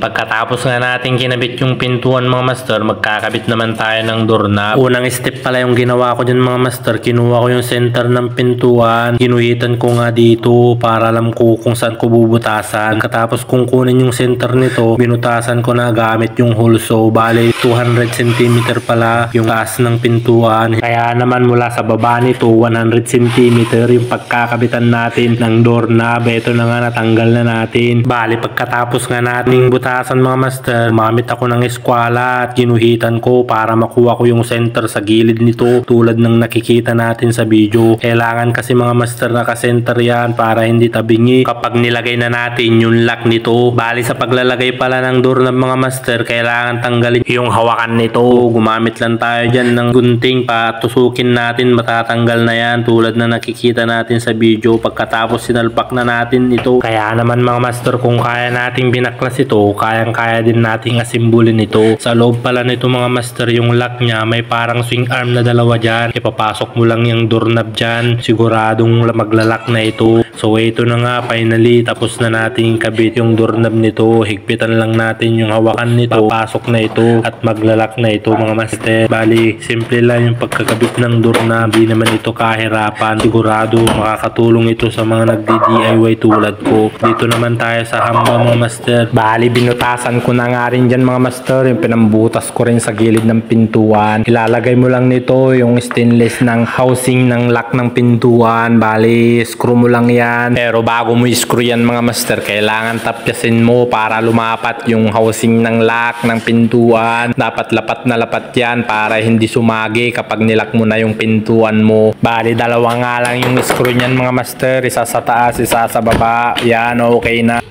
Pagkatapos nga natin kinabit yung pintuan mga master, magkakabit naman tayo ng doorknob. Unang step pala yung ginawa ko dyan mga master, kinuha ko yung center ng pintuan, ginuhitan ko nga dito para alam ko kung saan ko bubutasan. Pagkatapos kung kunin yung center nito, binutasan ko na gamit yung hulso. Bale 200 cm pala yung taas ng pintuan. Kaya naman mula sa baba nito 100 cm yung pagkakabitan natin ng doorknob. Ito na nga, natanggal na natin. Bale pagkatapos nga nating butasan mga master, gumamit ako ng eskwala at ginuhitan ko para makuha ko yung center sa gilid nito tulad ng nakikita natin sa video. Kailangan kasi mga master naka-center yan para hindi tabingi kapag nilagay na natin yung lock nito. Bali sa paglalagay pala ng doorknob mga master, kailangan tanggalin yung hawakan nito. Gumamit lang tayo dyan ng gunting pa, tusukin natin, matatanggal na yan tulad na nakikita natin sa video pagkatapos sinalpak na natin ito. Kaya naman mga master, kung kaya nating binaklas ito, kayang-kaya din nating asimbulin ito. Sa loob pala nito mga master, yung lock niya may parang swing arm na dalawa dyan. Ipapasok mo lang yung doorknob dyan, siguradong maglalak na ito. So ito na nga, finally tapos na nating kabit yung doorknob nito. Higpitan lang natin yung hawakan nito, papasok na ito at maglalak na ito mga master. Bali simple lang yung pagkakabit ng doorknob, hindi naman ito kahirapan. Sigurado makakatulong ito sa mga nagdi-DIY tulad ko. Dito naman tayo sa hamba mga master. Bali binutasan ko na nga rin dyan mga master, yung pinambutas ko rin sa gilid ng pintuan. Ilalagay mo lang nito yung stainless ng housing ng lock ng pintuan. Bali screw mo lang yan, pero bago mo i-screw yan mga master, kailangan tapyasin mo para lumapat yung housing ng lock ng pintuan. Dapat lapat na lapat yan para hindi sumagi kapag nilak mo na yung pintuan mo. Bali dalawa nga lang yung screw nyan mga master, isa sa taas, isa sa baba. Yan, okay na.